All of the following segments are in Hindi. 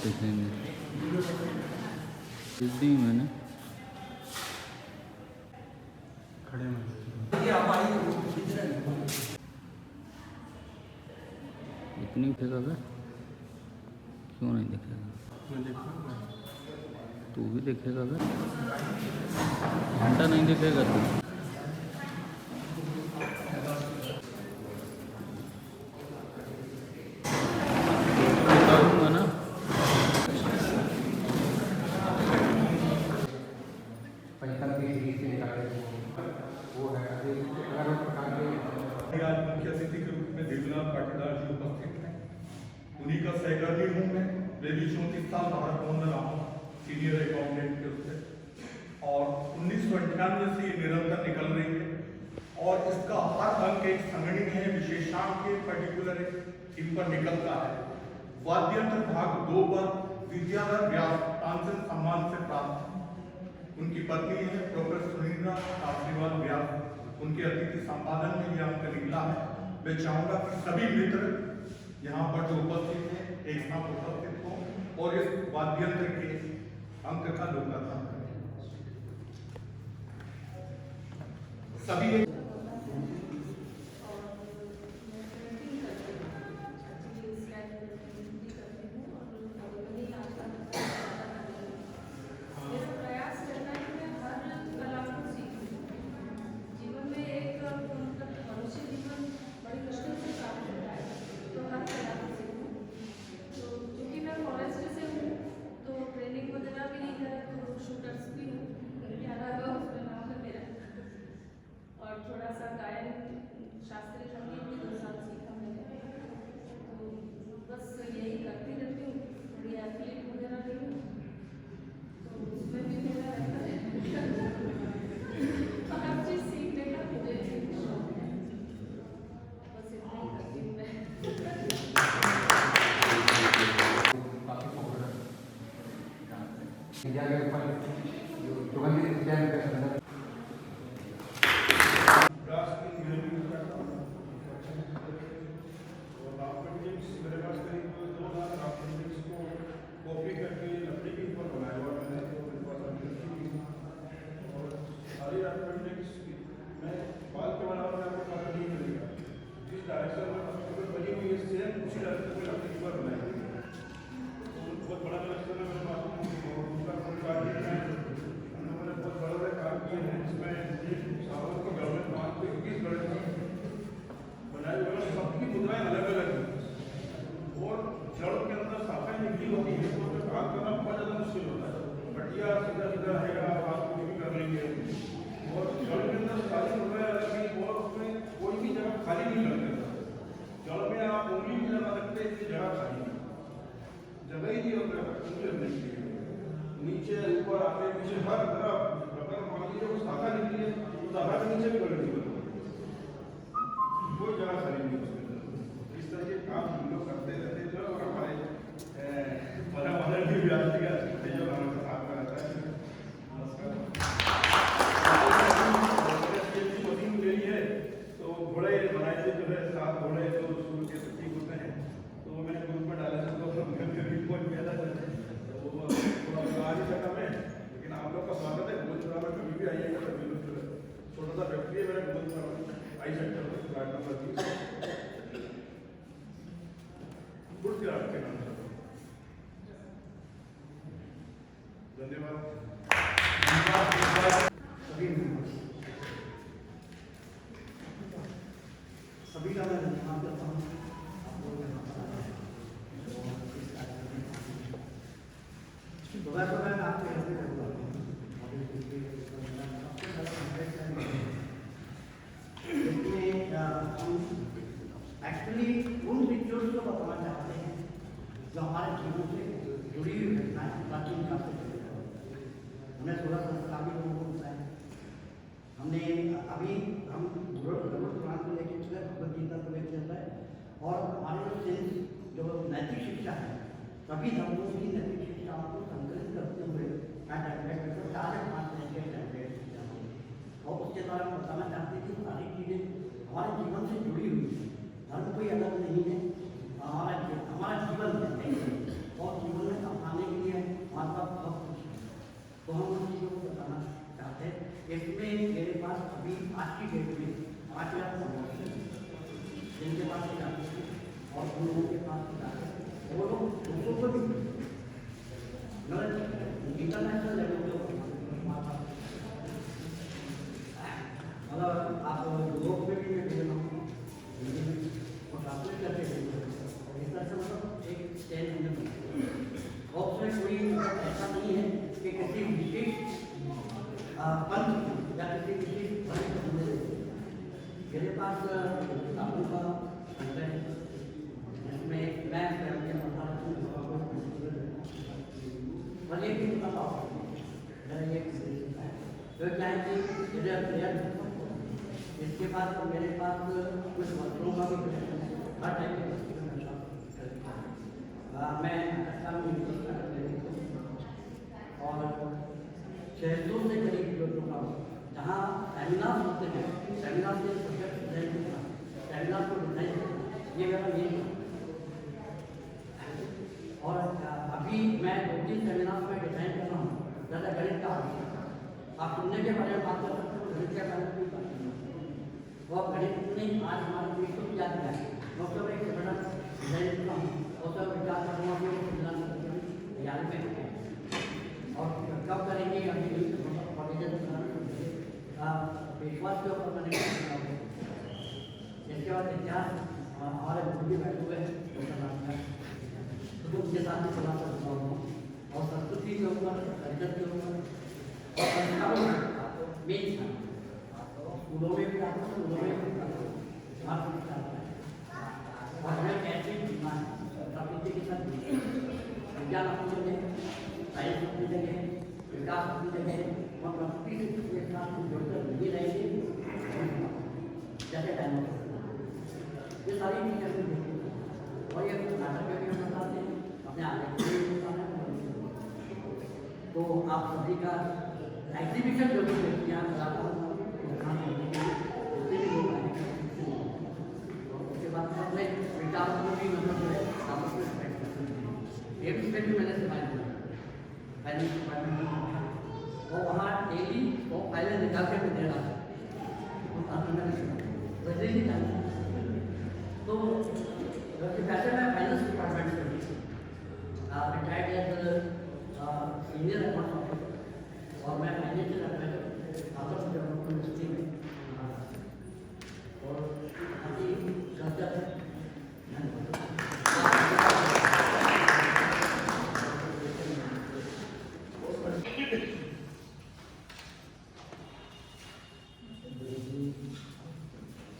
देखेंगे। दी मैंने खड़े में इतनी उठेगा क्या? क्यों नहीं दिखेगा? मैं देखूँगा। तू भी देखेगा क्या? घंटा नहीं दिखेगा तू? दिखाऊंगा ना। मुख्य अतिथि के रूप में देवनाथ पाटीदार जी उपस्थित हैं। उन्हीं का सहकर्मी हूँ मैं। मैं भी 34 साल बाहर कौन रहा हूँ सीनियर अकाउंटेंट के रूप में, और 1998 से ये निरंतर निकल रही है। और इसका हर अंक एक संगणनीय है, विशेषांक के पर्टिकुलर इन पर निकलता है। वाद्यंत्र भाग 2 पर विद्याधर व्यास तानसेन सम्मान से प्राप्त। उनकी पत्नी है प्रोफेसर सुनीता काशीवाल व्यास, उनके अतिथि संपादन में यह अंक निकला है। मैं चाहूंगा कि सभी मित्र यहाँ पर जो उपस्थित हैं एक साथ उपस्थित हो और इस वाद्यंत्र के अंक का लोकार्पण करें। सभी और थोड़ा सा गायन शास्त्रीय संगीत भी 2 साल सीखा मैंने, तो बस यही करती रहती हूँ। थोड़ी एथलीट वगैरह भी हूँ, तो उसमें भी मेरा रहता है। तो हर चीज़ सीखने का मुझे शौक है, बस इतना ही करती हूँ मैं। इंडिया के ऊपर सुगंधित उद्यान का संदर्भ नीचे ऊपर आगे पीछे हर तरफ अगर मान लीजिए वो शाखा निकली है तो शाखा के नीचे भी गलती कोई जगह खाली नहीं है। इस तरह के काम हम लोग करते रहते हैं और हमारे पर्यावरण की भी आज का जो हमारे साथ में रहता है। नमस्कार। मशीन ले ली है तो घोड़े बनाए थे जो है 7 घोड़े जो सूर्य के प्रतीक होते हैं, तो मैंने ग्रुप में डाले थे तो रिपोर्ट किया था। आज ही जगह में लेकिन आप लोग का स्वागत है। भोजपुरा में कभी भी आइएगा, सभी लोग छोटा सा फैक्ट्री है मेरा भोजपुरा में, आई सेक्टर में फ्लैट नंबर 30 कुर्सी आपके नाम से। धन्यवाद। सभी का मैं धन्यवाद करता हूँ। मैं आपको ऐसे करूँगा एक्चुअली उन रिचुअल्स को बताना चाहते हैं जो हमारे जीवन से जुड़ी हुई घटनाएं प्राचीन काल से जुड़ी हुई। हमने 16 संस्कार भी लोगों को बताया। हमने अभी हम पुराण को लेकर चल रहे हैं, भगवद गीता को लेकर चल रहे हैं, और हमारे जो सेंस जो नैतिक शिक्षा है सभी धर्मों की नैतिक शिक्षाओं को संकलित करते हुए मैं टेम्पलेट करता हूँ 4 या 5 तरह के टेम्पलेट और उसके द्वारा हम बताना चाहते हैं कि सारी चीज़ें हमारे जीवन से जुड़ी हुई है। धर्म कोई अलग नहीं है, हमारा जीवन है और जीवन में वो लोग दूसरों को भी मतलब इंटरनेशनल लेवल पे मतलब आप यूरोप में भी भेजना और ट्रांसलेट करके भेजना इस तरह से मतलब एक चैन हमने और उसमें कोई ऐसा नहीं है कि किसी विशेष पंथ या किसी विशेष धर्म को हमने मेरे पास किताबों का संग्रह है जिसमें मैं और एक भी किताब मेरा एक जो क्या है कि इसके बाद मेरे पास कुछ वस्त्रों का भी कलेक्शन है हर टाइप के वस्त्रों मैं अच्छा और 600 से करीब लोगों का जहाँ सेमिनार होते हैं सेमिनार के सब्जेक्ट डिजाइन सेमिनार को डिजाइन ये मेरा मेन और अभी मैं 2-3 सेमिनार में डिजाइन कर रहा हूँ ज़्यादा गणित का आप सुनने के बारे में बात कर सकते हो गणित के बारे में कोई बात नहीं वो गणित नहीं आज हमारे देश को याद है डॉक्टर एक बड़ा डिजाइन करता हूँ और सब विचार कर रहा हूँ तैयारी में है और कब करेंगे अभी विश्वास के ऊपर मैंने इसके बाद इतिहास हमारे गुरु भी बैठे हुए हैं तो उनके साथ ही सलाह करता हूँ और संस्कृति के ऊपर कल्चर के ऊपर और संस्कारों मेन स्कूलों में भी आता हूँ स्कूलों में भी आता हूँ और हमें कैसे जीना है प्रकृति के साथ विज्ञान अपनी जगह साइंस अपनी जगह विकास अपनी जगह और प्रकृति के साथ जुड़कर नहीं रहेंगे जैसे डायनासोर ये सारी चीज़ें और ये नाटक में भी हम बताते हैं अपने आगे भी बताना है तो आप सभी का एग्जीबिशन जो भी यहाँ कराता हूँ उससे भी लोग आएंगे उसके बाद अपने विचारों को भी मतलब जो है आपस में स्पेक्ट करते हैं एक उसमें भी मैंने सिखाया पहले डिपार्टमेंट और वहाँ डेली वो पहले निकाल के दे रहा था वैसे ही जाना तो वैसे मैं फाइनेंस डिपार्टमेंट से रिटायर्ड एज सीनियर अकाउंट और मैं फाइनेंशियल एडवाइजर आदर्श डेवलपमेंट यूनिवर्सिटी में और अभी कल्चर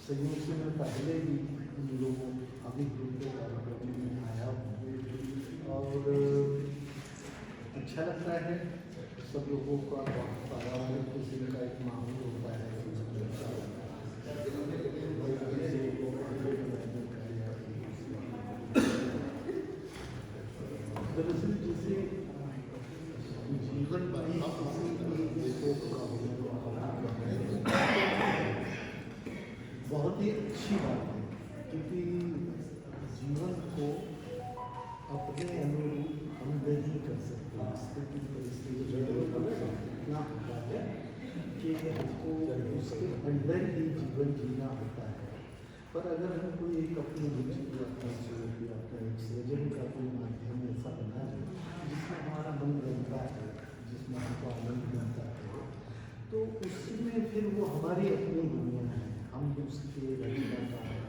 संयोग से मैं पहले भी उन लोगों अभी ग्रुप के कार्यक्रम में आया हूँ और अच्छा लगता है सब लोगों का बहुत पारिवारिक किसी का एक माहौल होता है दरअसल जिसे जीवन बहुत ही अच्छी बात है क्योंकि जीवन को अपने अनुरूप हम नहीं कर सकते स्थिति परिस्थिति इतना होता है कि हमको उसके अंदर ही जीवन जीना होता है पर अगर हम कोई एक अपनी रुचि अपना सोच या अपना एक सृजन का कोई माध्यम ऐसा बना है जिसमें हमारा मन बनता है जिसमें हमको आनंद मिलता है तो उसमें फिर वो हमारी अपनी दुनिया है हम उसके रचना का है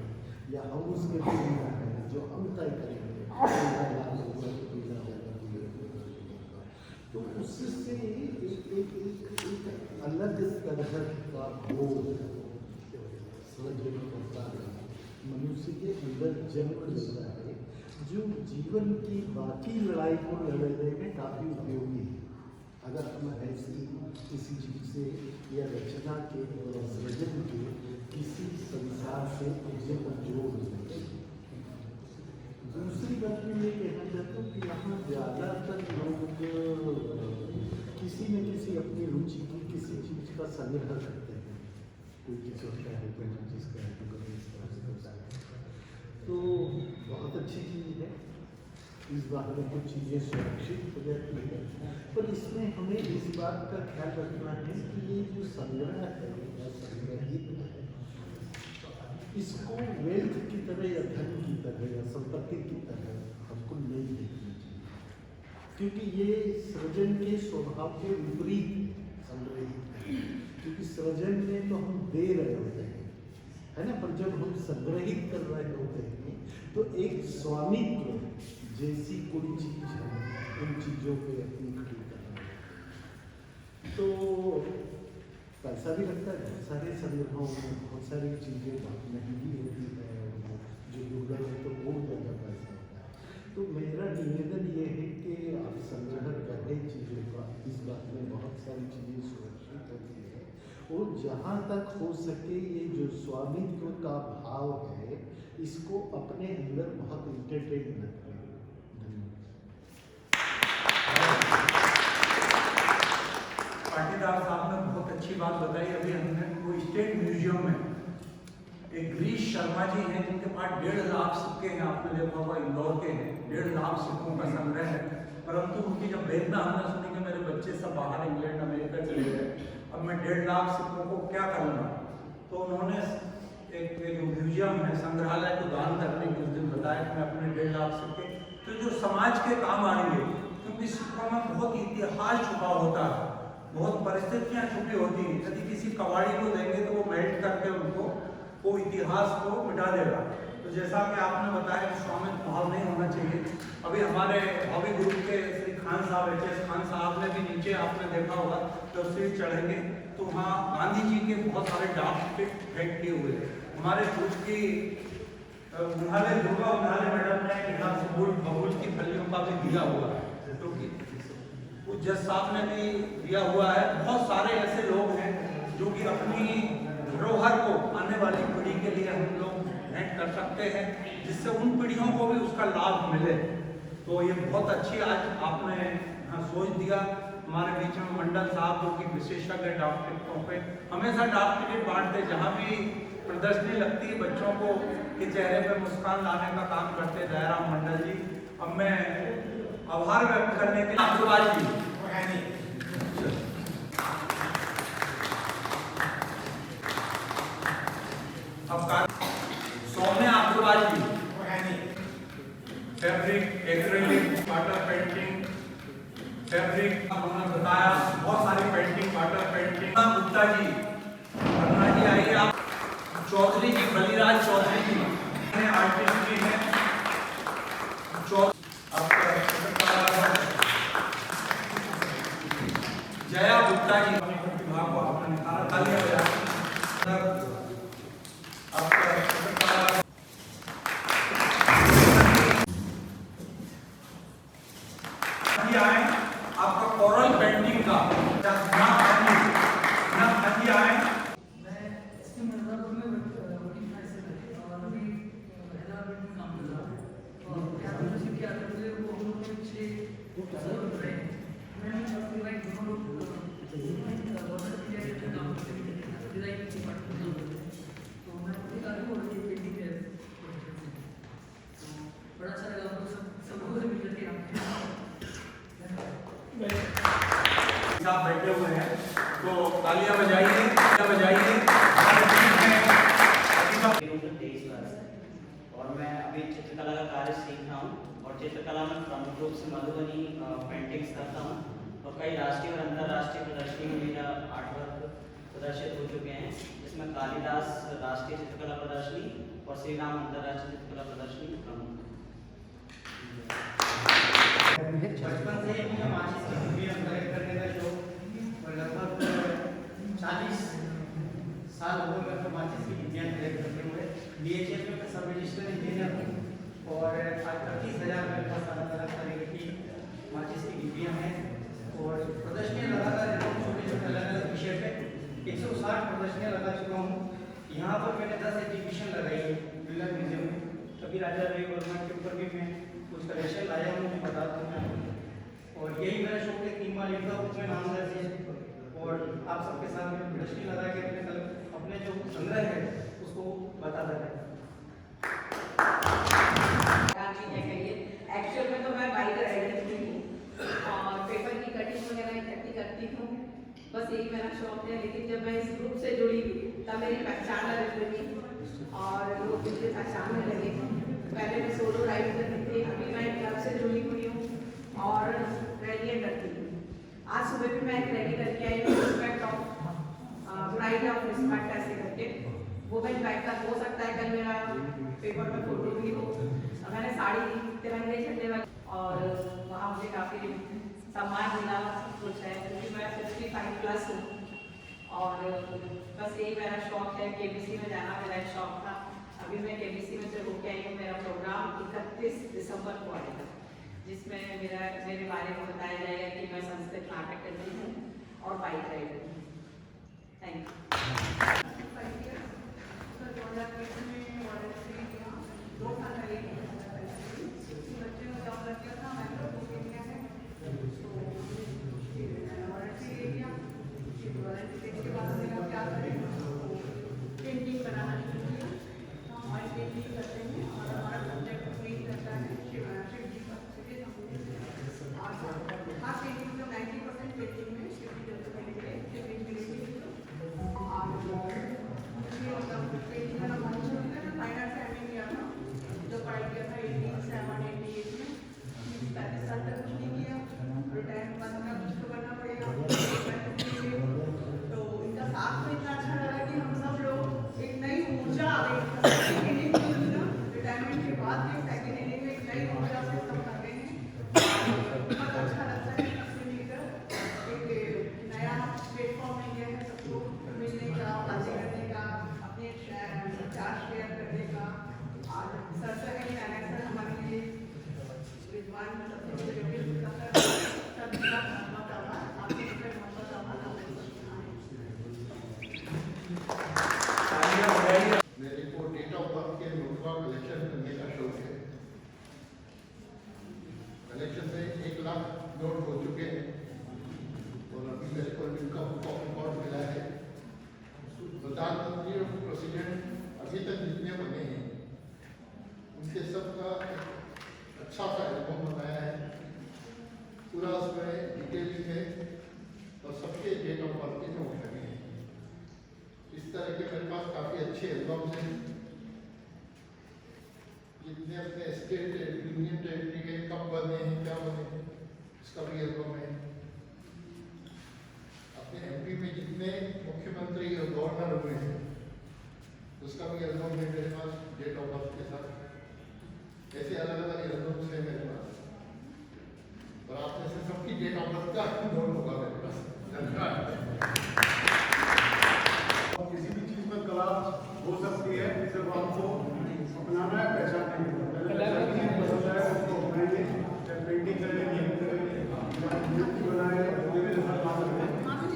या हम उसके दुनिया है जो हम तय करेंगे तो उससे एक अलग तरह का बोध सृजन होता है मनुष्य के अंदर जन्म लेता है जो जीवन की बाकी लड़ाई को लड़ने में काफ़ी उपयोगी है अगर हम ऐसी किसी चीज़ से या रचना के सृजन के किसी संसार से उसे जोड़ दें दूसरी बात मैं ये कहना चाहता हूँ कि यहाँ ज़्यादातर लोग किसी न किसी अपनी रुचि की किसी चीज़ का संग्रह करते हैं कोई किसी का है कोई जिसका है कोई इसका है तो बहुत अच्छी चीज़ है इस बात में कुछ चीज़ें सुरक्षित हो जाती है पर इसमें हमें इस बात का ख्याल रखना है कि ये जो संग्रह है या संग्रहित है इसको वेल्थ की तरह या धन की तरह या संपत्ति की तरह हमको नहीं देखना चाहिए, क्योंकि ये सृजन के स्वभाव के विपरीत संग्रहित है। क्योंकि सृजन में तो हम दे रहे होते हैं, है ना, पर जब हम संग्रहित कर रहे होते हैं तो एक स्वामित्व जैसी कोई चीज है, उन चीजों पे अपनी खड़ी करना है। तो पैसा भी लगता है, बहुत सारे संग्रहों में बहुत सारी चीजें बहुत महंगी होती है, जो दुर्लभ है तो बहुत ज़्यादा पैसा होता है। तो मेरा निवेदन ये है कि आप संग्रह करें चीज़ों का, इस बात में बहुत सारी चीज़ें सुरक्षित होती है, और जहाँ तक हो सके ये जो स्वामित्व का भाव है इसको अपने अंदर बहुत इंटरटेन रखें। पाटीदार साहब ने बहुत अच्छी बात बताई। अभी हमने वो स्टेट म्यूजियम में एक गिरीश शर्मा जी हैं जिनके पास 1.5 लाख सिक्के हैं, आपने देखा होगा, इंदौर के हैं, 1.5 लाख सिक्कों का संग्रह है। परंतु उनकी जब वेदना हमने सुनी कि मेरे बच्चे सब बाहर इंग्लैंड अमेरिका चले गए, अब मैं 1.5 लाख सिक्कों को क्या करूँगा, तो उन्होंने एक म्यूजियम है, संग्रहालय को दान करने के उस दिन बताया कि मैं अपने 1.5 लाख सिक्के तो जो समाज के काम आएंगे, क्योंकि सिक्कों में बहुत इतिहास छुपा होता है, बहुत परिस्थितियाँ छुपी होती हैं। यदि किसी कबाड़ी को देंगे तो वो मेल्ट करके उनको वो इतिहास को मिटा देगा। तो जैसा कि आपने बताया कि स्वामित्व भाव नहीं होना चाहिए। अभी हमारे हॉबी ग्रुप के श्री खान साहब, HS खान साहब ने भी नीचे आपने देखा होगा, जब सीट चढ़ेंगे तो वहाँ गांधी जी के बहुत सारे डाक टिकट फेंक किए हुए हैं। हमारे ग्रुप की उन्हाले दुर्गा उन्हाले मैडम ने यहाँ से बबूल की फलियों का भी दिया हुआ है, जो कि उस जज साहब ने भी दिया हुआ है। बहुत सारे ऐसे लोग हैं जो कि अपनी धरोहर को आने वाली पीढ़ी के लिए हम लोग भेंट कर सकते हैं, जिससे उन पीढ़ियों को भी उसका लाभ मिले। तो ये बहुत अच्छी आज आपने यहाँ सोच दिया। हमारे बीच में मंडल साहब जो कि विशेषज्ञ डाक टिकटों पे हमेशा डाक टिकट बांटते, जहाँ भी प्रदर्शनी लगती है बच्चों को के चेहरे पे मुस्कान लाने का काम करते दयाराम मंडल जी। अब मैं आभार व्यक्त करने के लिए अग्रवाल जी, अब Saumya Agarwal ji, fabric, acrylic, water painting, fabric उन्होंने बताया, बहुत सारी painting, water painting. Gupta ji, Verma ji आइए आप, चौधरी जी, बलिराज चौधरी जी आर्टिस्ट जी हैं, जया गुप्ता जी अपनी प्रतिभा को आपने निखारा, तालियां बजाएं। आपका कोरल पेंटिंग का आए बड़ा अच्छा लगा सबको से मिलकर के साहब बैठे हुए हैं, तो तालियां बजाइए, तालियां बजाइए। और मैं अभी चित्रकला का कार्य सीख रहा हूँ, और चित्रकला में प्रमुख रूप से मधुबनी पेंटिंग्स करता हूँ, और कई राष्ट्रीय और अंतर्राष्ट्रीय प्रदर्शनी में मेरा आर्ट वर्क प्रदर्शित हो चुके हैं, जिसमें कालिदास राष्ट्रीय चित्रकला प्रदर्शनी और श्री राम अंतर्राष्ट्रीय चित्रकला प्रदर्शनी प्रमुख। बचपन से मुझे माचिस की डिब्बियाँ कलेक्ट करने का शौक, और लगभग 40 साल हो गए मैं माचिस की डिब्बियाँ कलेक्ट करते हुए। DHS में मैं सब रजिस्टर इंजीनियर हूँ, और 38,000 मेरे पास अलग अलग तरह की माचिस की डिब्बियाँ हैं, और प्रदर्शनियाँ लगातार छोटे छोटे अलग अलग विषय पे 160 प्रदर्शनियाँ लगा चुका हूँ। यहाँ पर मैंने 10 एग्जीबिशन लगाई है बिरला म्यूजियम में। कभी राजा रवि वर्मा के ऊपर भी मैं कुछ कलेक्शन लाया हूँ, मुझे बताता हूँ मैं। और यही मेरा शौक है, 3 माह लिखता हूँ उसमें नाम दर्ज है, और आप सबके सामने प्रदर्शनी लगा के अपने जो संग्रह है उसको बताता है। एक्चुअल में तो मैं बाइक राइडर हूँ और पेपर की कटिंग वगैरह इकट्ठी करती हूँ, बस यही मेरा शौक है। लेकिन जब मैं इस ग्रुप से जुड़ी तब मेरी पहचान अलग बनी, और लोग मुझे पहचानने लगे। पहले मैं सोलो राइड करती थी, अभी मैं क्लब से जुड़ी हुई हूँ और रैलियाँ करती हूँ। आज सुबह भी मैं एक रैली करके आई हूँ, respect of right of respect ऐसे करके। वो मैं बैक का हो सकता है कल मेरा पेपर में फोटो भी हो। मैंने साड़ी तिरंगे झंडे वाली और वहाँ मुझे काफ़ी सम्मान मिला कुछ है, क्योंकि मैं 55+ हूँ और बस यही मेरा शौक है। केबीसी में जाना मेरा एक शौक था। अभी मैं केबीसी में से होके आई हूँ। मेरा प्रोग्राम 31 दिसंबर को आएगा, जिसमें मेरे बारे में बताया जाएगा कि मैं संस्कृत नाटक करती हूँ और बाइक राइडर हूँ। Thank you. 2020 में वॉलंटियरिंग किया, 2 साल पहले बच्चे में जॉब लग गया था, मैंने तो बुक किया है तो वॉलंटियरिंग किया। वॉलंटियरिंग के बाद मैंने क्या करें पेंटिंग बनाना शुरू किया। हमारी पेंटिंग करते हैं और हमारा सब्जेक्ट पेंट करता है शिव जी का खास पेंटिंग में 90% पेंटिंग में शिव जी मिलेगी और पेंटिंग का बहुत अच्छा होता है। फाइन आर्ट से एमए किया था, जो पढ़ाई किया था 87-88 में। 35 साल तक कुछ नहीं किया, रिटायरमेंट बनना कुछ तो करना पड़ेगा। तो इनका साथ में इतना अच्छा लगा कि हम सब लोग एक नई ऊर्जा आ गई। रिटायरमेंट के बाद भी सेकेंड इनिंग में एक नई ऊर्जा से सब कर रहे हैं। बहुत अच्छा लगता है इससे मिलकर एक नया प्लेटफॉर्म मिल गया है सबको मिलने का, बातें करने का, अपने विचार शेयर करने का। और सर सर हमारे लिए विद्वान सबसे मेरे को डेट ऑफ बर्थ के नोट का कलेक्शन करने का शौक है। कलेक्शन से 1 लाख नोट हो चुके हैं और अभी मेरे को इनका बुक ऑफ रिकॉर्ड मिला है। प्रधानमंत्री और प्रेसिडेंट अभी तक जितने बने हैं उनके सबका अच्छा सा एल्बम बनाया है, पूरा उसमें डिटेलिंग है और सबके डेट ऑफ बर्थ के नोट लगे हैं। इस तरह के मेरे पास काफ़ी अच्छे एल्बम्स हैं। जितने अपने स्टेट यूनियन टेरिटरी के कब बने हैं, क्या बने हैं, इसका भी एल्बम है। अपने एमपी में जितने मुख्यमंत्री और गवर्नर हुए हैं उसका भी एल्बम है मेरे पास डेट ऑफ बर्थ के साथ। ऐसे अलग अलग एल्बम्स हैं मेरे पास और आप में से सबकी डेट ऑफ बर्थ का नोट होगा मेरे पास। धन्यवाद। किसी भी चीज में कला हो सकती है, सिर्फ आपको अपनाना है, पहचानना है। पसंद है उसको अपनाइए, चाहे पेंटिंग करें, गेम करें, मूर्ति बनाए, मेरे साथ बात करें।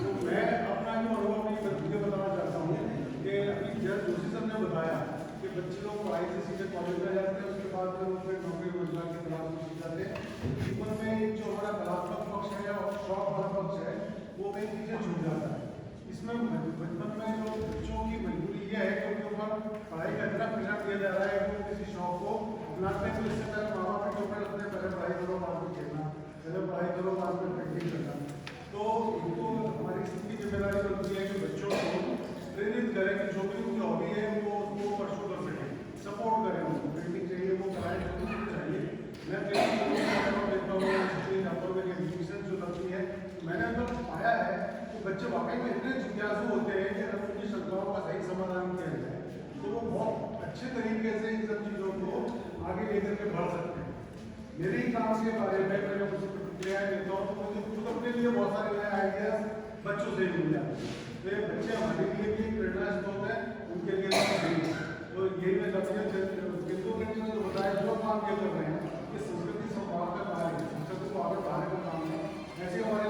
तो मैं अपना जो अनुभव ये बताना चाहता हूँ कि अभी जब जोशी सर ने बताया कि बच्चे लोग पढ़ाई से सीधे कॉलेज में जाते हैं, उसके बाद फिर उसमें नौकरी रोजगार की तलाश में जाते हैं। जीवन में एक जो हमारा कलात्मक पक्ष है या शौक वाला पक्ष है वो कहीं पीछे छूट जाता है। इसमें बचपन में जो बच्चों की मजबूरी यह है कि उनके ऊपर पढ़ाई का इतना प्रेशर दिया जा रहा है कि वो किसी शौक को अपनाते हैं। तो इससे पहले माँ बाप के ऊपर अपने पहले पढ़ाई करो, बाद में खेलना, पहले पढ़ाई करो, बाद में पेंटिंग करना। तो इनको हमारी सबकी जिम्मेदारी बनती है कि बच्चों को प्रेरित करें कि जो भी उनकी हॉबी है वो उसको परसू कर सकें, सपोर्ट करें। उनको पेंटिंग चाहिए वो कराएं, चाहिए। मैं पेंटिंग देखता हूँ एग्जीबिशन जो लगती है, मैंने अंदर पाया है कि बच्चे वाकई में इतने जिज्ञासु होते हैं कि अगर उनकी शंकाओं का सही समाधान किया जाए तो वो बहुत अच्छे तरीके से इन सब चीज़ों को आगे लेकर के बढ़ सकते हैं। मेरे ही काम के बारे में मैंने कुछ प्रतिक्रियाएँ देता हूँ तो मुझे खुद अपने लिए बहुत सारे नए आइडियाज बच्चों से मिल जाते हैं। तो ये बच्चे हमारे लिए भी प्रेरणा स्रोत है, उनके लिए तो यही मैं बिंदु ने जो बताया जो काम ये कर रहे हैं कि संस्कृति संभाल का कार्य, संस्कृति को आगे बढ़ाने का काम है। ऐसे हमारे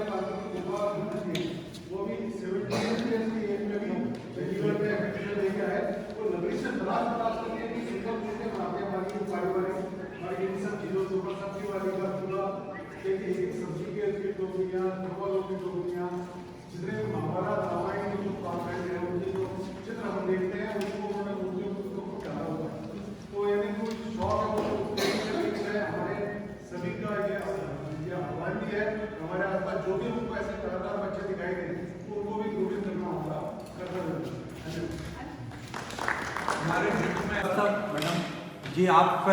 वो भी 70 की एज में भी रेगुलर में एक्टिविटी लेके आए, वो नगरी से तलाश करके भी सिंगल कैसे बनाते हैं हमारी हमारी इन सब चीज़ों के ऊपर सब्जी वाली का पूरा एक सब्जी के टोकरियाँ, फलों की टोकरियाँ, जितने महाभारत रामायण के जो पाठ हैं उनके जो चित्र हम देखते हैं उनको उन्होंने डाला हुआ है। तो यानी जो शौक है वो जी आप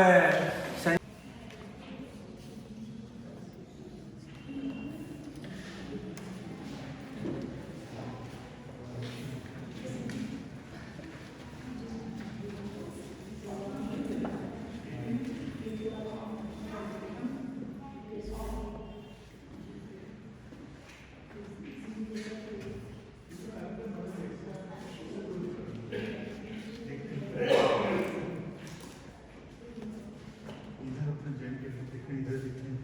इधर अपने जैन के देखें, इधर देखें।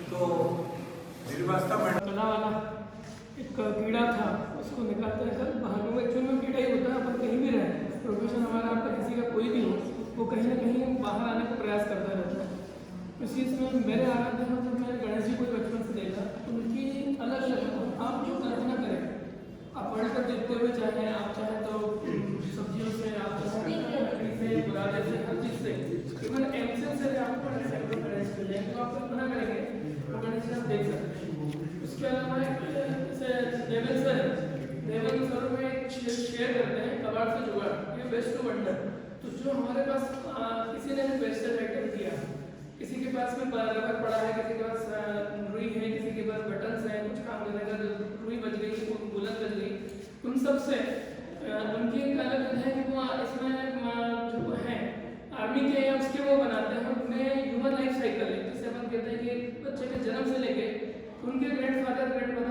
तो श्रीवास्तव मैडम कला वाला एक कीड़ा था, उसको निकालते हैं सर बाहर में। एक्चुअल में कीड़ा ही होता है, अपन कहीं भी रहें, प्रोफेशन हमारा आपका किसी का कोई भी हो, वो कहीं ना कहीं बाहर आने का प्रयास करता रहता है। इस चीज़ में मेरे आराध्य हैं, जब मैंने गणेश जी को बचपन से देखा, उनकी अलग अलग, आप जो कल्पना करें, आप पढ़कर देखते हुए चाहे आप चाहे तो सब्जियों से, आप चाहे लकड़ी से, बुरादे से, हर चीज़ से, इवन एमसेल से आपको गणेश मिल जाएंगे, तो आप कल्पना करेंगे तो गणेश जी आप देख सकते हैं। उसके अलावा देवन सर में एक शेयर करते हैं, कबाड़ से जुगाड़, ये बेस्ट टू वंडर। तो जो हमारे पास किसी ने वेस्टर्न आइटम किया, किसी के पास में रबर पड़ा है, किसी के पास रुई है, किसी के पास बटन्स है, कुछ काम करने का, रुई बच गई, बुलंद बच गई, उन सब से उनकी एक अलग है कि वो इसमें जो है आर्मी के या उसके वो बनाते हैं, उनमें ह्यूमन लाइफ साइकिल है, जिसे अपन कहते हैं कि बच्चे के जन्म से लेके उनके ग्रैंडफादर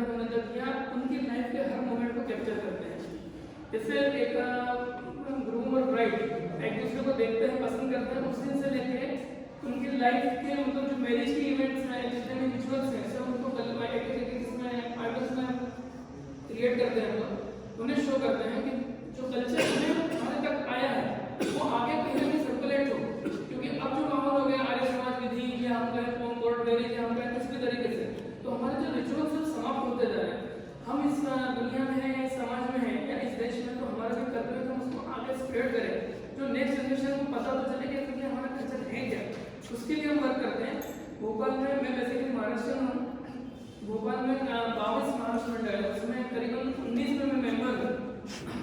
होने तक या उनकी लाइफ के हर मोमेंट को कैप्चर करते हैं। जैसे एक ग्रूम और ब्राइड एक दूसरे को देखते हैं, पसंद करते हैं, उस दिन से लेके उनकी लाइफ के मतलब जो मैरिज के इवेंट्स हैं, जितने भी रिचुअल्स हैं, सब उनको इसमें आर्टिस्ट में क्रिएट करते हैं, वो उन्हें शो करते हैं कि जो कल्चर हमारे तक आया है वो आगे कहीं ना कहीं सर्कुलेट हो। क्योंकि अब जो माहौल हो गया आर्य समाज विधि या हम कहें कोर्ट मैरिज या हम कहें किसी भी तरीके से, तो हमारे जो रिचुअल्स सब समाप्त होते जा रहे हैं। हम इस दुनिया में हैं, इस समाज में हैं या इस देश में, तो हमारा भी कर्तव्य है हम उसको आगे स्प्रेड करें, जो नेक्स्ट जनरेशन को पता तो चले कि हमारा कल्चर है क्या। उसके लिए हम वर्क करते हैं। भोपाल में मैं बेसिकली महाराष्ट्र हूँ, भोपाल में 22 महाराष्ट्र मंडल है, उसमें करीबन 19 में मैं मेंबर हूँ।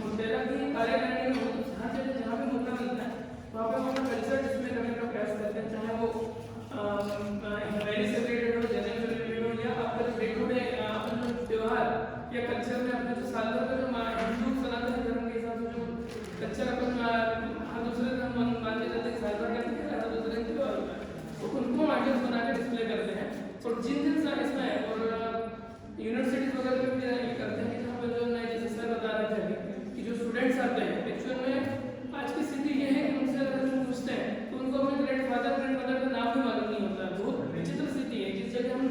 मुंडेरा की कार्यकारिणी में हूँ, जहाँ भी मौका मिलता है वहाँ पर हम अपना कल्चर डिस्प्ले करने का प्रयास करते हैं, चाहे वो वेरी से रिलेटेड हो, जनरल से रिलेटेड हो, या आपका जो डे टू डे अपना जो त्यौहार या कल्चर में अपने जो साल भर का जो हिंदू सनातन धर्म के हिसाब से जो कल्चर अपन हर दूसरे धर्म मानते जाते हैं, साल भर का हर दूसरे त्यौहार होता है, तो उनको आर्टिस्ट बना के डिस्प्ले करते हैं। और जिन दिन इसमें है और यूनिवर्सिटीज वगैरह में भी ये करते हैं कि जहाँ पर जो नए जैसे सर बता रहे थे कि जो स्टूडेंट्स आते हैं, एक्चुअल में आज की स्थिति ये है कि उनसे अगर हम पूछते हैं तो उनको अपने ग्रैंडफादर का नाम भी मालूम नहीं होता है। बहुत विचित्र स्थिति है। जिस जगह हम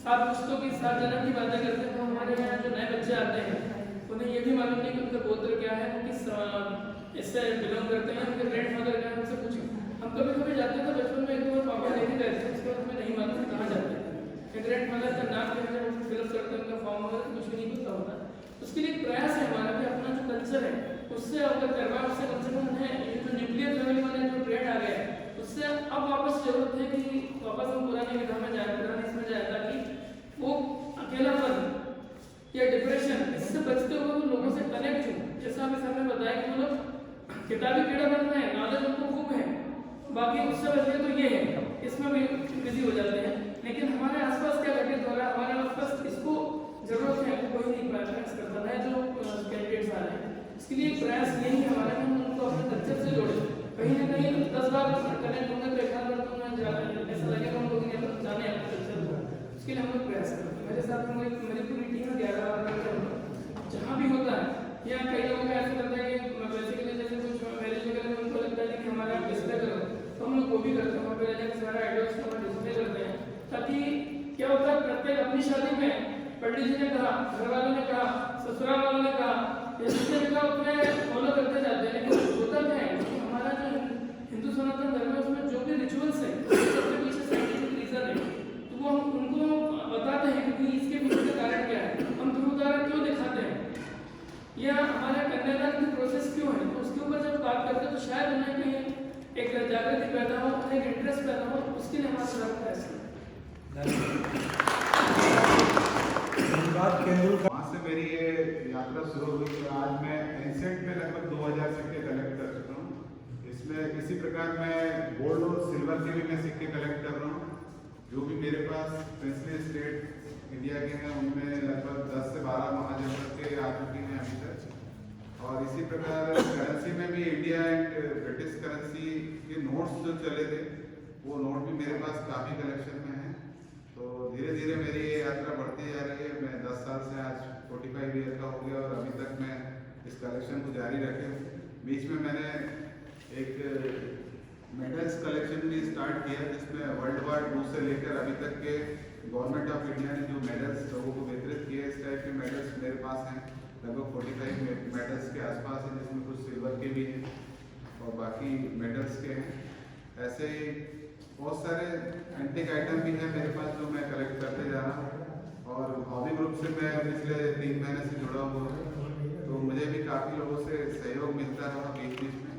7 पुस्तकों की 7 जन्म की बातें करते हैं, तो हमारे यहाँ जो नए बच्चे आते हैं उन्हें ये भी मालूम नहीं कि उनका गोत्र क्या है, वो किस इससे बिलोंग करते हैं, उनके ग्रैंडफादर क्या है, हमसे पूछें। हम कभी कभी जाते थे बचपन में, एक बार पापा लेके गए थे, उसके बाद हमें नहीं मालूम कहाँ जाते हैं, ग्रैंडफादर का नाम क्या है, फिलअप करते हैं, उनका फॉर्म वगैरह कुछ भी नहीं पता होता। उसके लिए एक प्रयास है हमारा कि अपना जो कल्चर है उससे अवगत करवा, उससे कम से कम उन्हें ये जो न्यूक्लियर फैमिली वाले जो ट्रेंड आ गया है उससे अब वापस जरूरत है कि वापस हम पुरानी विधा में जाए, पुराने इसमें जाए, ताकि वो अकेलापन या डिप्रेशन इससे बचते हुए वो लोगों से कनेक्ट हो। जैसा हमें सर ने बताया कि वो लोग किताबी कीड़ा बन रहे हैं, नॉलेज उनको खूब है, बाकी उससे बचने तो ये है, इसमें भी बिजी हो जाते हैं। लेकिन हमारे आसपास क्या घटित हो रहा है, हमारे आसपास इसको जरूरत है, कोई नहीं प्रयास करता है जो कैंडिडेट्स आ रहे हैं। इसके लिए प्रयास यही है हमारा कि हम उनको अपने कल्चर से जोड़ें। कहीं ना कहीं 10 बार कनेक्ट होंगे तो 1 बार तो उन्हें ऐसा लगेगा हम लोग जाने अपने कल्चर को। उसके लिए हम लोग प्रयास करते हैं। मेरे साथ मेरी पूरी टीम 11 बार जहाँ भी होता है, या कई लोगों का ऐसा लगता है कि बेसिकली जैसे कुछ मैरिज वगैरह में उनको लगता है कि हमारा डिस्प्ले करो, तो हम लोग वो भी करते हैं, वहाँ पर रहने सारा आइडियाज को डिस्प्ले करते हैं, ताकि क्या होता है प्रत्येक अपनी शादी में पंडित जी ने कहा, घर वालों ने कहा, ससुराल वालों ने कहा, ये जिसने भी कहा उसमें फॉलो करते जाते हैं। लेकिन होता क्या है कि हमारा जो हिंदू सनातन धर्म है उसमें जो भी रिचुअल्स है सबके पीछे साइंटिफिक रीजन है, तो वो हम उनको बताते हैं कि इसके पीछे का कारण क्या है, हम ध्रुव तारा क्यों दिखाते हैं, या हमारा कन्यादान की प्रोसेस क्यों है। तो उसके ऊपर जब बात करते हैं तो शायद उन्हें कहीं एक जागृति पैदा हो, उन्हें एक इंटरेस्ट पैदा हो, उसके लिए हमारा प्रयास है। वहाँ से मेरी ये यात्रा शुरू हुई और आज मैं एंसेंट में लगभग 2000 सिक्के कलेक्ट कर चुका हूँ। इसमें इसी प्रकार मैं गोल्ड और सिल्वर के भी मैं सिक्के कलेक्ट कर रहा हूँ। जो भी मेरे पास प्रिंसली स्टेट इंडिया के हैं उनमें लगभग 10 से 12 महाजनपद के आ चुके हैं अभी तक। और इसी प्रकार करेंसी में भी इंडिया एंड ब्रिटिश करेंसी के नोट्स जो चले थे वो नोट भी मेरे पास काफ़ी कलेक्शन में है। तो धीरे धीरे मेरी ये यात्रा बढ़ती जा रही है। मैं 10 साल से आज 45 ईयर का हो गया और अभी तक मैं इस कलेक्शन को जारी रखे। बीच में मैंने एक मेडल्स कलेक्शन भी स्टार्ट किया जिसमें वर्ल्ड वार II से लेकर अभी तक के गवर्नमेंट ऑफ इंडिया ने जो मेडल्स लोगों को वितरित किए इस टाइप के मेडल्स मेरे पास हैं। लगभग 45 मेडल्स के आसपास हैं जिसमें कुछ सिल्वर के भी हैं और बाकी मेडल्स के हैं। ऐसे ही बहुत सारे एंटिक आइटम भी हैं मेरे पास जो मैं कलेक्ट करते जा रहा हूँ। और हॉबी ग्रुप से मैं पिछले 3 महीने से जुड़ा हुआ हूँ तो मुझे भी काफ़ी लोगों से सहयोग मिलता रहा बीच बीच में।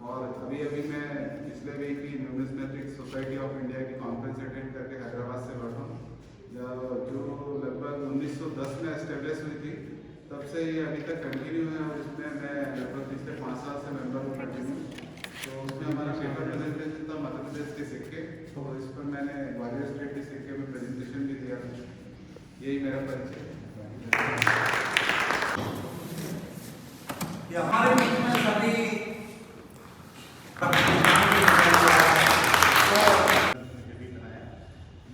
और अभी मैं पिछले वीक ही न्यूमिस्मेटिक सोसाइटी ऑफ इंडिया की कॉन्फ्रेंस अटेंड करके हैदराबाद से लौटा हूँ जो लगभग 1910 में एस्टेब्लिश हुई थी। तब से ये अभी तक कंटिन्यू है और इसमें मैं लगभग पिछले 5 साल से मेंबर हूँ कंटिन्यू। तो उसमें हमारा पेपर प्रेजेंटेशन था मध्य प्रदेश के सिक्के, तो इस पर मैंने ग्वालियर स्टेट के सिक्के में प्रेजेंटेशन भी दिया था। यही मेरा परिचय है। हमारे बीच में सभी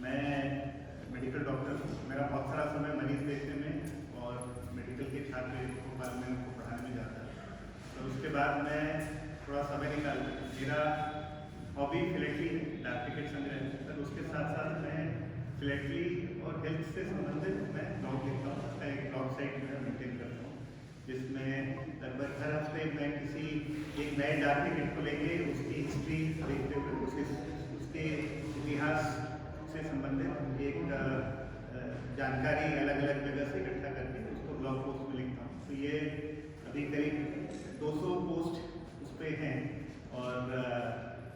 मैं मेडिकल डॉक्टर हूँ। मेरा बहुत सारा समय मरीज देखने में और मेडिकल के छात्र को पढ़ाने में जाता है। तो उसके बाद मैं थोड़ा समय निकाल मेरा हॉबी फिलेटरी है, डाक टिकट संग्रह है। पर उसके साथ साथ मैं फिलेटरी और हेल्थ से संबंधित मैं ब्लॉग लिखता हूँ। उसका एक ब्लॉग साइट मैं मेंटेन करता हूँ जिसमें लगभग हर हफ्ते मैं किसी एक नए डाक टिकट को लेके उसकी हिस्ट्री देखते हुए उसके इतिहास से संबंधित एक जानकारी अलग अलग जगह से इकट्ठा करके उसको ब्लॉग पोस्ट में लिखता हूँ। तो ये अभी करीब 200 पोस्ट उस पर हैं। और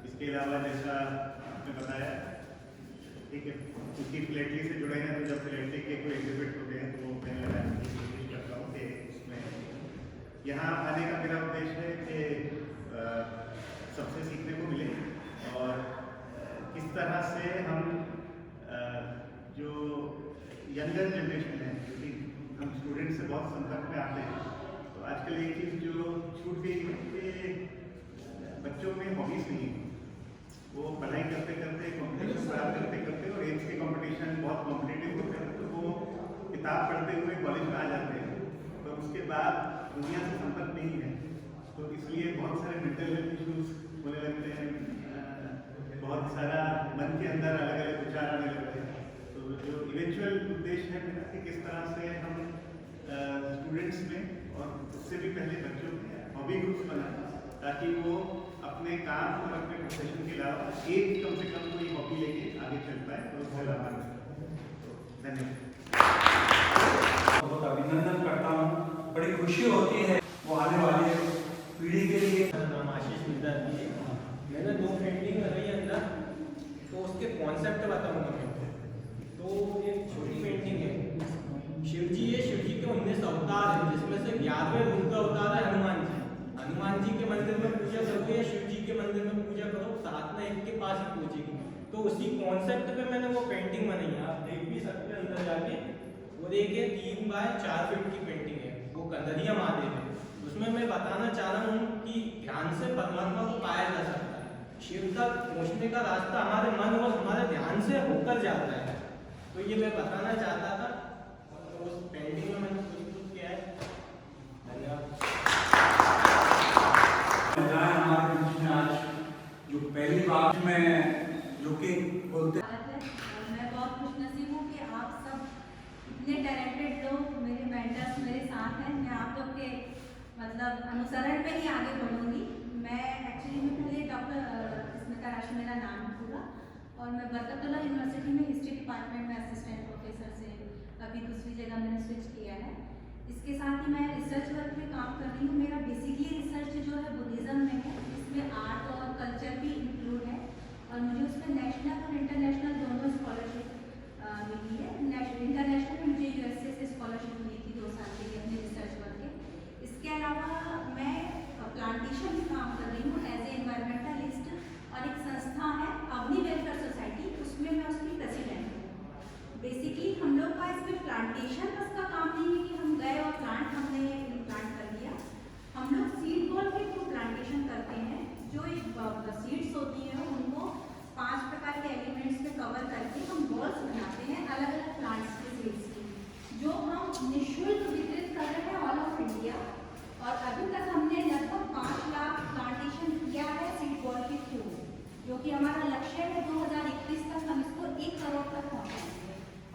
इसके अलावा जैसा आपने बताया ठीक है क्योंकि फिलेटरी से जुड़े हैं तो जब फिलेटरी के कोई एग्जिबिट होते हैं तो वो मैं लगाने की कोशिश करता हूँ कि उसमें यहाँ आने का मेरा उद्देश्य है कि सबसे सीखने को मिले और किस तरह से हम जो यंगर जनरेशन है क्योंकि हम स्टूडेंट से बहुत संपर्क में आते हैं तो आजकल एक चीज़ जो छूट गई है कि बच्चों में हॉबीज नहीं है। वो पढ़ाई करते करते कॉम्पिटिशन खराब करते करते और एम्स के कॉम्पिटिशन बहुत कॉम्पिटिटिव होते हैं तो वो किताब पढ़ते हुए कॉलेज में आ जाते हैं पर उसके बाद दुनिया से संपर्क नहीं है। तो इसलिए बहुत सारे मेंटल हेल्थ इश्यूज होने लगते हैं, बहुत सारा मन के अंदर अलग अलग विचार आने लगते हैं। तो जो इवेंचुअल उद्देश्य है मेरा कि किस तरह से हम स्टूडेंट्स में और उससे भी पहले बच्चों में हॉबी ग्रुप्स बनाएं ताकि वो अपने काम और अपने प्रोफेशन के अलावा एक कम से कम कोई हॉबी लेके आगे चल पाए तो उससे लाभ धन्यवाद। बहुत अभिनंदन करता हूँ। बड़ी खुशी होती है वो आने वाली पीढ़ी के लिए। नाम आशीष मिर्जा जी है। मैंने 2 पेंटिंग लगाई अंदर तो उसके कॉन्सेप्ट बताऊंगा मैं। तो एक छोटी पेंटिंग है शिव जी है, शिव जी के 19 अवतार हैं जिसमें से 11वें रूप का अवतार है हनुमान जी। हनुमान जी के मंदिर में पूजा करोगे या शिव जी के मंदिर में पूजा करो साथ में एक के पास ही पहुंचेगी। तो उसी कॉन्सेप्ट पे मैंने वो पेंटिंग बनाई है, आप देख भी सकते हैं अंदर जाके। वो देखिए 3 बाय 4 फीट की पेंटिंग है, वो कंदरिया महादेव है। उसमें मैं बताना चाह रहा हूँ कि ध्यान से परमात्मा को पाया जा सकता है। शिव तक पहुँचने का रास्ता हमारे मन और हमारे ध्यान से होकर जाता है। तो ये मैं बताना चाहता था तो उस पेंटिंग में मैंने प्रस्तुत किया है। धन्यवाद। हमारे बीच में आज जो पहली बार में जो कि बोलते मैं बहुत खुशनसीब हूँ कि आप सब इतने टैलेंटेड लोग मेरे मेंटर्स मेरे साथ हैं। मैं आप लोग के मतलब अनुसरण पे ही आगे बढ़ूंगी। मैं एक्चुअली में पहले डॉक्टर स्मिता राशि मेरा नाम पूरा और मैं बरकतुल्लाह यूनिवर्सिटी में हिस्ट्री डिपार्टमेंट में असिस्टेंट प्रोफेसर से अभी दूसरी जगह मैंने स्विच किया है। इसके साथ ही मैं रिसर्च वर्क में काम कर रही हूँ। मेरा बेसिकली रिसर्च जो है बुद्धिज़्म में है, इसमें आर्ट और कल्चर भी इंक्लूड है और मुझे उसमें नेशनल और इंटरनेशनल दोनों स्कॉलरशिप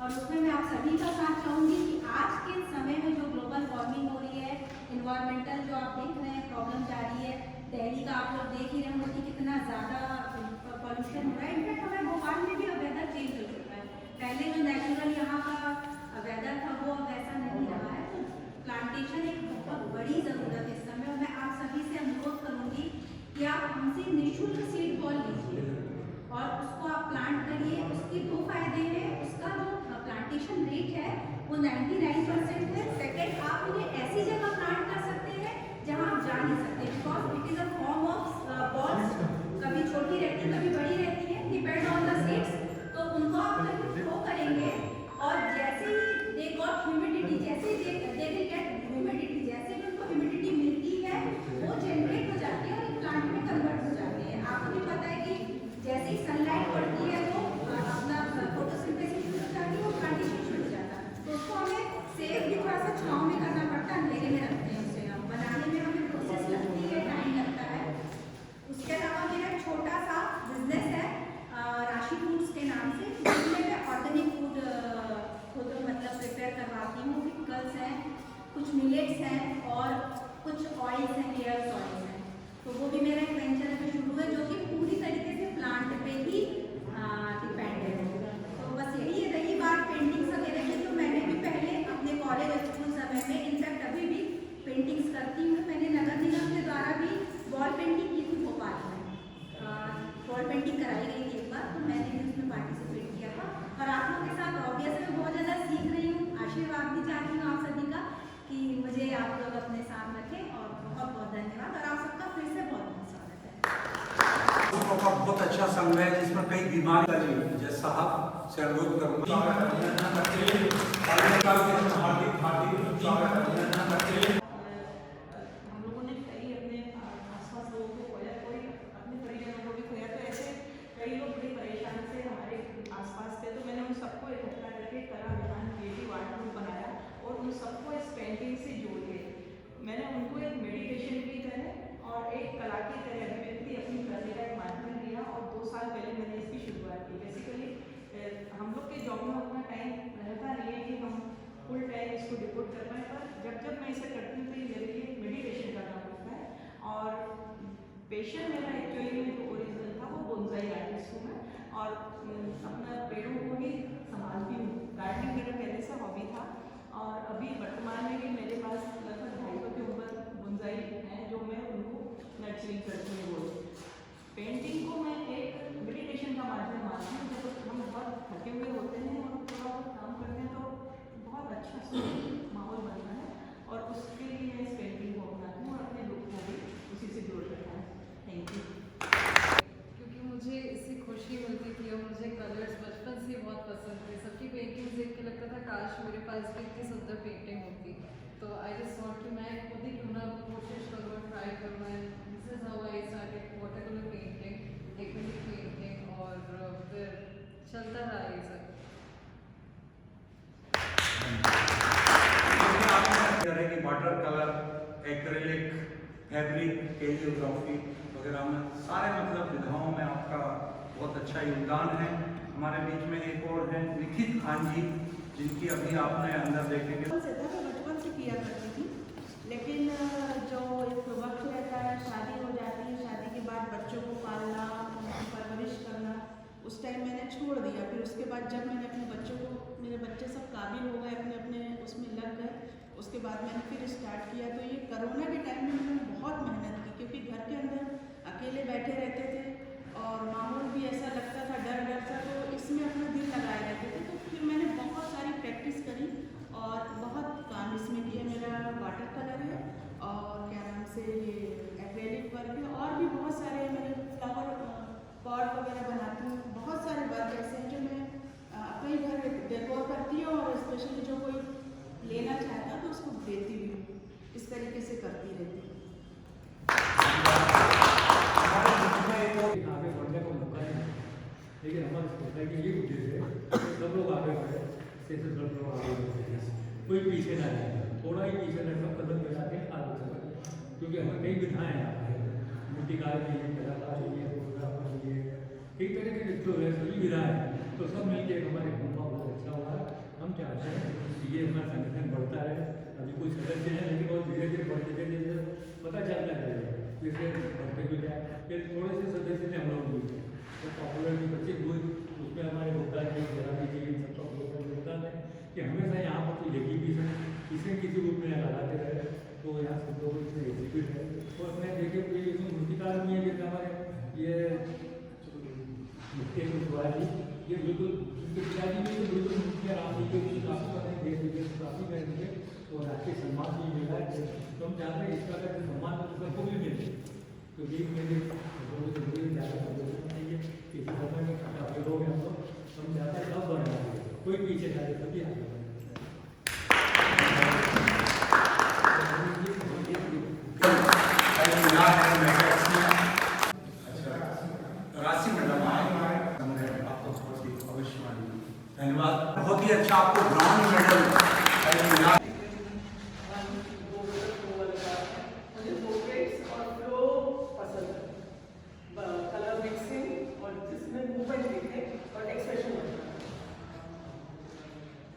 और उसमें मैं आप सभी का साथ चाहूँगी कि आज के समय में जो ग्लोबल वार्मिंग हो रही है, इन्वायरमेंटल जो आप देख रहे हैं प्रॉब्लम जा रही है, दिल्ली का आप लोग देख ही रहे होंगे कि कितना ज़्यादा पॉल्यूशन हो रहा है। इनफैक्ट हमारे भोपाल में भी अब वेदर चेंज हो चुका है। पहले जो नेचुरल यहाँ का वेदर था वो अब वैसा नहीं रहा है। तो प्लांटेशन एक बहुत बड़ी ज़रूरत है इस समय, और मैं आप सभी से अनुरोध करूँगी कि आप हमसे निःशुल्क सीड बॉल लीजिए और उसको आप प्लांट करिए। उसके दो फायदे हैं, उसका जो प्लांटेशन रेट है वो 99% है। सेकेंड, आप इन्हें ऐसी जगह प्लांट कर सकते हैं जहाँ आप जा नहीं सकते, because it is a form of balls, कभी छोटी रहती है कभी बड़ी रहती है, डिपेंड ऑन द सीड्स। तो उनको आप कहीं थ्रो करेंगे और जैसे ही दे गॉट ह्यूमिडिटी, जैसे ही दे विल गेट ह्यूमिडिटी, जैसे भी उनको ह्यूमिडिटी मिलती है वो जनरेट हो जाती है और प्लांट में कन्वर्ट हो जाती है। आपको भी पता है कि जैसे ही सनलाइट पड़ती है तो अपना फोटोसिंथेसिस शुरू हो जाती है और प्लांटेशन शुरू हो जाता है। तो उसको हमें सेफ भी थोड़ा सा छाँव में करना पड़ता है, अंधेरे में रखते हैं उसे, हम बनाने में हमें प्रोसेस लगती है, टाइम लगता है। उसके अलावा मेरा एक छोटा सा बिजनेस है राशि फूड्स के नाम से, जिसमें मैं ऑर्गेनिक फूड खुद मतलब प्रिपेयर करवाती हूँ। पिकल्स हैं, कुछ मिलेट्स हैं और कुछ ऑयल्स हैं, हेयर ऑयल्स हैं। तो वो भी मेरा एक वेंचर में शुरू है जो कि पूरी तरीके से प्लांट पे ही डिपेंड है। तो बस यही है। रही बात पेंटिंग्स वगैरह की, तो मैंने भी पहले अपने कॉलेज स्कूल समय में, इनफैक्ट अभी भी पेंटिंग्स करती हूँ। मैंने नगर निगम के द्वारा भी वॉल पेंटिंग की थी भोपाल में, वॉल पेंटिंग कराई गई थी एक बार, तो मैंने भी उसमें पार्टिसिपेट किया था। और आप लोगों के साथ ऑब्वियसली मैं बहुत ज़्यादा सीख रही हूँ, आशीर्वाद भी चाहती हूँ आप सभी का कि मुझे आप लोग अपने साथ रखें। और बहुत बहुत धन्यवाद, और आप सबका फिर से बहुत बहुत स्वागत है। लोगों का बहुत अच्छा संघ है जिसमें कई बीमारी जैसे साहब से अनुरोध करूँगा। हम लोगों ने कई अपने आसपास लोगों को खोया, कोई अपने परिजनों को भी खोया, तो ऐसे कई लोग बड़े परेशान थे हमारे आसपास थे। तो मैंने उन सबको इकट्ठा करके कला विधान क्रिएटिव आर्ट ग्रुप बनाया और उन सबको इस पेंटिंग से जोड़ के मैंने उनको एक मेडिटेशन की तरह और एक कला की तरह अभिव्यक्ति अपनी करने का एक माध्यम दिया। और 2 साल पहले मैंने इसकी शुरुआत की। बेसिकली हम लोग के जॉब में उतना टाइम रहता नहीं है कि हम फुल टाइम इसको डिवोट कर पाएँ, पर जब मैं इसे करती हूँ तो ये मेरे लिए मेडिटेशन का काम होता है। और पेशन मेरा एक्चुअली में जो ओरिजिनल था वो बोनसाई आर्टिस्ट हूँ मैं, और अपना पेड़ों को ही संभालती हूँ। गार्डनिंग मेरा पहले से हॉबी था, और अभी वर्तमान में भी मेरे पास लगभग 250 के ऊपर बोनसाई हैं जो मैं उनको नर्चरिंग करती हूँ रोज। पेंटिंग को मैं एक मेडिटेशन का माध्यम मानती हूँ। जब हम बहुत थके हुए होते हैं और थोड़ा बहुत काम करते हैं तो बहुत अच्छा माहौल बनता है, और उसके लिए मैं इस पेंटिंग को अपनाती हूँ और अपने लोग को भी उसी से जोड़ रखा है। Thank you. क्योंकि मुझे इससे खुशी मिलती थी और मुझे कलर्स बचपन से बहुत पसंद थे। सबकी पेंटिंग देख के लगता था काश मेरे पास भी इतनी सुंदर पेंटिंग होती। तो आई जस्ट थॉट कि मैं खुद ही क्यों ना कोशिश करूँ, ट्राई करूँ। And this is how I started water colour painting, acrylic painting, और फिर चलता रहा ये सब। कि water colour, acrylic, fabric, calligraphy वगैरह में सारे मतलब विधाओं में आपका बहुत अच्छा योगदान है। हमारे बीच में एक और हैं निखित खान जी, जिनकी अभी आपने अंदर देखेंगे। बचपन से किया करती थी, लेकिन जो एक वक्त रहता है, शादी हो जाती है, शादी के बाद बच्चों को पालना, उनकी परवरिश करना, उस टाइम मैंने छोड़ दिया। फिर उसके बाद जब मैंने अपने बच्चों को, मेरे बच्चे सब काबिल हो गए, अपने अपने उसमें लग गए, उसके बाद मैंने फिर स्टार्ट किया। तो ये कोरोना के टाइम में मैंने बहुत मेहनत की, क्योंकि घर के अंदर अकेले बैठे रहते थे और माहौल भी ऐसा लगता था डर डर सा, तो इसमें अपना दिल लगाए रहते थे। तो फिर मैंने बहुत सारी प्रैक्टिस करी और बहुत काम इसमें किया। मेरा वाटर कलर है और क्या नाम से ये एक्रेलिक वर्क है, और भी बहुत सारे मेरे फ्लावर पॉट वगैरह बनाती हूँ। बहुत सारे वर्क ऐसे हैं जो मैं अपने घर डेकोर करती हूँ, और स्पेशली जो कोई लेना चाहता तो उसको देती भी हूँ। इस तरीके से करती रहती हूँ। आगे बढ़ने को मौका नहीं मिला, लेकिन हमारी सोसाइटी ये उद्देश्य है सब लोग आगे बढ़े, जैसे सब लोग आगे बढ़े, कोई पीछे ना जाए, थोड़ा ही पीछे नहीं, सब कदम मिला के आगे चले। क्योंकि हमें कई विधाएँ यहाँ है, मूर्तिकार भी है, कलाकार भी है, फोटोग्राफर भी है, कई तरह के जो है सभी विधाएँ, तो सब मिलकर हमारे गुफा बहुत अच्छा हुआ है। फिर थोड़े से सदस्य ने हम लोग भी तो पॉपुलर की बच्चे हुए उसमें हमारे भुगतान की जरा भी सबका भुगतान है कि हमेशा यहाँ पर कोई एग्जीबिशन किसी न किसी रूप में लगाते रहे तो यहाँ सब लोग इसमें एग्जीबिट है और अपने देखे कोई इसमें मूर्तिकार भी है जैसे हमारे ये मुख्य शिवाजी ये बिल्कुल पिताजी भी तो बिल्कुल मुख्य राम जी के काफ़ी पता देश विदेश काफ़ी गए थे और राष्ट्रीय सम्मान भी मिला है तो हम चाहते हैं इसका अगर सम्मान तो सबको भी मिले क्योंकि मेरे ज़्यादा चाहिए किसी समय में काफ़ी लोग हैं हम चाहते हैं सब बढ़ना कोई पीछे ना रहे सभी आगे राशि मैडम धन्यवाद, बहुत ही अच्छा आपको ब्राउन मेडल मुझे पोर्ट्रेट्स और फ्लो पसंद है, कलर मिक्सिंग और जिसमें मूवमेंट दिखे और एक्सप्रेशन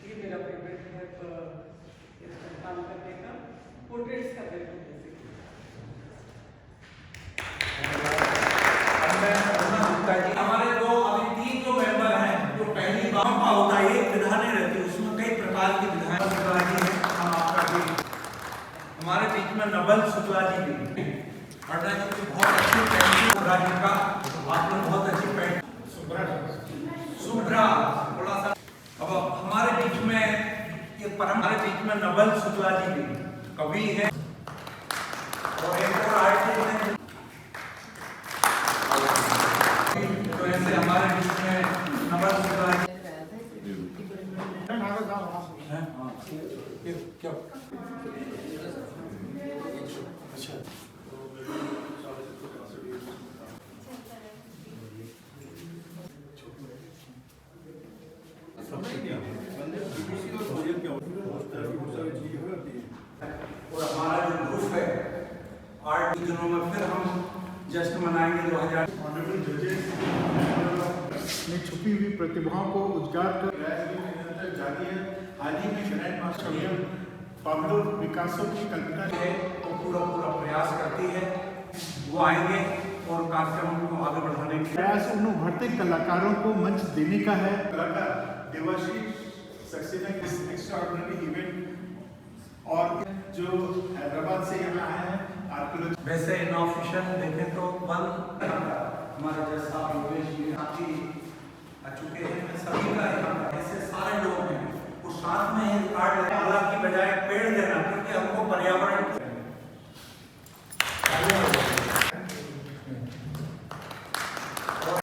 ये मेरा फेवरेट है काम करने का, पोर्ट्रेट्स का बेस्ट हमारे दो अभी 3 जो मेंबर हैं जो पहली बार का होता है एक विधा नहीं रहती उसमें कई प्रकार की विधाएं शुक्ला जी हैं हम आपका भी हमारे बीच में नवल शुक्ला जी भी पढ़ना जी की बहुत अच्छी पेंटिंग शुक्ला जी का आपने बहुत अच्छी पेंटिंग शुभ्रा थोड़ा सा अब हमारे बीच में ये हमारे बीच में नवल शुक्ला जी भी कवि है और एक और आर्टिस्ट है ऐसे हमारे बीच में नंबर क्या और हमारा जो ग्रुप है 8 दिनों में फिर हम जश्न मनाएंगे 2000 में छुपी हुई प्रतिभाओं को उजागर कर जाती है। हाल ही में ग्रैंड मास्टर पाब्लो पिकासो की कल्पना है वो पूरा प्रयास करती है वो आएंगे और कार्यक्रम को आगे बढ़ाने के प्रयास उन उभरते कलाकारों को मंच देने का है। कलाकार देवाशीष सक्सेना इस एक्स्ट्राऑर्डिनरी इवेंट और जो हैदराबाद से यहाँ आए हैं आर्कियोलॉजी वैसे इनऑफिशियल देखें तो बल हमारा जैसा योगेश जी साथी आ चुके हैं सभी का ऐसे सारे लोग हैं वो साथ में ही कार्ड की बजाय पेड़ देना क्योंकि हमको पर्यावरण